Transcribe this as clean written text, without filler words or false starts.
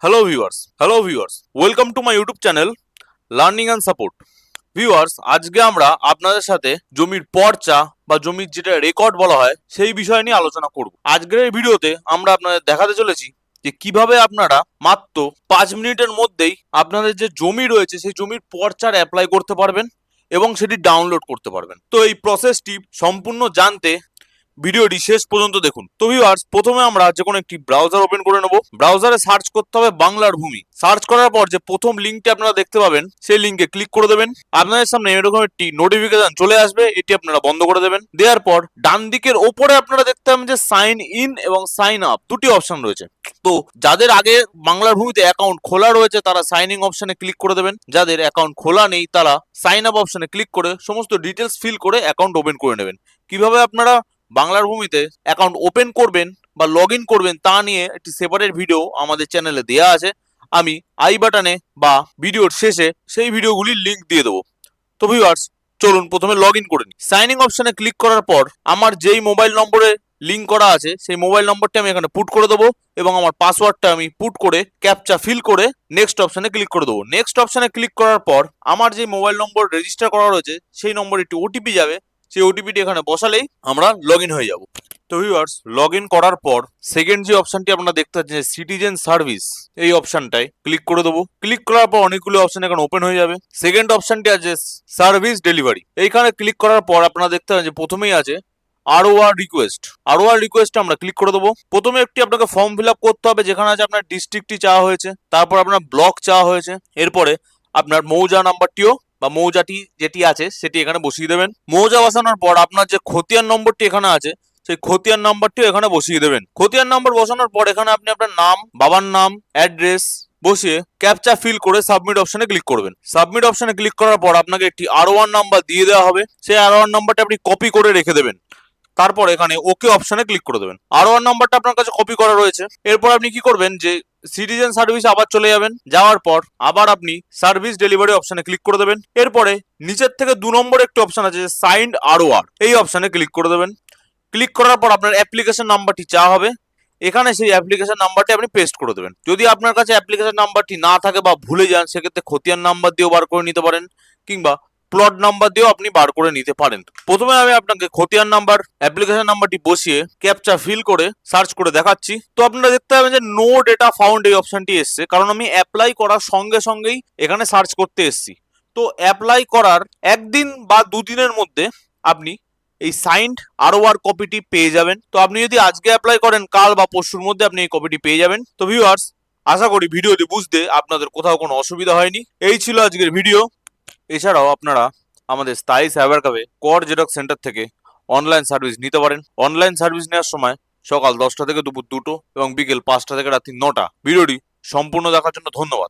Hello viewers, welcome to my YouTube channel learning and support. Viewers, আজকে আমরা আপনাদের সাথে জমির পর্চা বা জমির যেটা রেকর্ড বলা হয় সেই বিষয় নিয়ে আলোচনা করব। আজকের এই ভিডিওতে আমরা আপনাদের দেখাতে চলেছি যে কিভাবে আপনারা মাত্র 5 মিনিটের মধ্যেই আপনাদের যে জমি রয়েছে সেই জমির পর্চার অ্যাপ্লাই করতে পারবেন এবং সেটি ডাউনলোড করতে পারবেন। তো এই প্রসেসটি সম্পূর্ণ জানতে ভিডিওটি শেষ পর্যন্ত দেখুন। তো ভিউয়ার্স, প্রথমে আমরা যে কোনো একটি ব্রাউজার ওপেন করে নেব। ব্রাউজারে সার্চ করতে হবে বাংলার ভূমি। সার্চ করার পর যে প্রথম লিঙ্কটি আপনারা দেখতে পাবেন সেই লিঙ্কে ক্লিক করে দেবেন। আপনাদের সামনে এরকম একটি নোটিফিকেশন চলে আসবে, এটি আপনারা বন্ধ করে দেবেন। দেওয়ার পর ডান দিকের ওপরে আপনারা দেখতে পাবেন যে সাইন ইন এবং সাইন আপ দুটি অপশন রয়েছে। তো যাদের আগে বাংলার ভূমিতে অ্যাকাউন্ট খোলা রয়েছে তারা সাইন ইন অপশনে ক্লিক করে দেবেন। যাদের অ্যাকাউন্ট খোলা নেই তারা সাইন আপ অপশনে ক্লিক করে সমস্ত ডিটেলস ফিল করে অ্যাকাউন্ট ওপেন করে নেবেন। কিভাবে আপনারা বাংলার ভূমিতে অ্যাকাউন্ট ওপেন করবেন বা লগ ইন করবেন তা নিয়ে একটি সেপারেট ভিডিও আমাদের চ্যানেলে দেওয়া আছে। আমি আই বাটনে বা ভিডিওর শেষে সেই ভিডিওগুলির লিঙ্ক দিয়ে দেবো। তো ভিউয়ার্স, চলুন প্রথমে লগ ইন করে নিই। সাইন ইন অপশনে ক্লিক করার পর আমার যেই মোবাইল নম্বরে লিঙ্ক করা আছে সেই মোবাইল নম্বরটি আমি এখানে পুট করে দেবো এবং আমার পাসওয়ার্ডটা আমি পুট করে ক্যাপচা ফিল করে নেক্সট অপশনে ক্লিক করে দেবো। নেক্সট অপশনে ক্লিক করার পর আমার যে মোবাইল নম্বর রেজিস্টার করা রয়েছে সেই নম্বরে একটি ওটিপি যাবে। সেই ওটিপিটি এখানে বসালেই আমরা লগ ইন হয়ে যাব। তো ভিউয়ার্স, লগ ইন করার পর সেকেন্ড যে অপশনটি আপনারা দেখতে পাচ্ছেন সিটিজেন সার্ভিস, এই অপশনটায় ক্লিক করে দেবো। ক্লিক করার পর অনেকগুলো অপশন এখানে ওপেন হয়ে যাবে। সেকেন্ড অপশনটি আছে সার্ভিস ডেলিভারি। এইখানে ক্লিক করার পর আপনারা দেখতে পাচ্ছেন যে প্রথমেই আছে আরওআর রিকোয়েস্ট। আরওআর রিকোয়েস্ট আমরা ক্লিক করে দেবো। প্রথমে একটি আপনাকে ফর্ম ফিল আপ করতে হবে যেখানে আছে আপনার ডিস্ট্রিক্টটি চাওয়া হয়েছে, তারপর আপনার ব্লক চাওয়া হয়েছে, এরপরে আপনার মৌজা নাম্বারটিও বা মৌজাটি যেটি আছে সেটি এখানে বসিয়ে দেবেন। মৌজা বসানোর পর আপনার যে খতিয়ান নম্বরটি এখানে আছে সেই খতিয়ান নাম্বারটিও এখানে বসিয়ে দেবেন। খতিয়ান নাম্বার বসানোর পর এখানে আপনি আপনার নাম, বাবার নাম, অ্যাড্রেস বসিয়ে ক্যাপচা ফিল করে সাবমিট অপশনে ক্লিক করবেন। সাবমিট অপশনে ক্লিক করার পর আপনাকে একটি আর1 নাম্বার দিয়ে দেওয়া হবে। সেই আর1 নাম্বারটা আপনি কপি করে রেখে দেবেন। তারপর এখানে ওকে অপশনে ক্লিক করে দেবেন। আর1 নাম্বারটা আপনার কাছে কপি করা রয়েছে। এরপর আপনি কি করবেন যে সিটিজেন সার্ভিস আবার চলে যাবেন। যাওয়ার পর আবার আপনি সার্ভিস ডেলিভারি অপশনে ক্লিক করে দেবেন। এরপরে নিচের থেকে 2 নম্বর একটি অপশন আছে সাইন্ড আরওআর, এই অপশনে ক্লিক করে দেবেন। ক্লিক করার পর আপনার অ্যাপ্লিকেশন নাম্বারটি চাওয়া হবে। এখানে সেই অ্যাপ্লিকেশন নাম্বারটি আপনি পেস্ট করে দেবেন। যদি আপনার কাছে অ্যাপ্লিকেশন নাম্বারটি না থাকে বা ভুলে যান সেক্ষেত্রে খতিয়ান নাম্বার দিয়েও বার করে নিতে পারেন কিংবা প্লট নাম্বার দিয়েও আপনি বার করে নিতে পারেন। প্রথমে আমি আপনাকে খতিয়ান নাম্বার অ্যাপ্লিকেশন নাম্বারটি বসিয়ে ক্যাপচা ফিল করে সার্চ করে দেখাচ্ছি। তো আপনারা দেখতে পাবেন যে নো ডেটা ফাউন্ড এই অপশনটি এসছে, কারণ আমি অ্যাপ্লাই করার সঙ্গে সঙ্গেই এখানে সার্চ করতে এসেছি। তো অ্যাপ্লাই করার একদিন বা দুদিনের মধ্যে আপনি এই সাইন্ড আরওআর কপিটি পেয়ে যাবেন। তো আপনি যদি আজকে অ্যাপ্লাই করেন কাল বা পরশুর মধ্যে আপনি এই কপিটি পেয়ে যাবেন। তো ভিউয়ার্স, আশা করি ভিডিওটি বুঝতে আপনাদের কোথাও কোনো অসুবিধা হয়নি। এই ছিল আজকের ভিডিও। এছাড়াও আপনারা আমাদের স্থায়ী সাইবার ক্যাফে কর জেরক্স সেন্টার থেকে অনলাইন সার্ভিস নিতে পারেন। অনলাইন সার্ভিস নেওয়ার সময় সকাল 10টা থেকে দুপুর 2টো এবং বিকেল 5টা থেকে রাত্রি 9টা। ভিডিওটি সম্পূর্ণ দেখার জন্য ধন্যবাদ।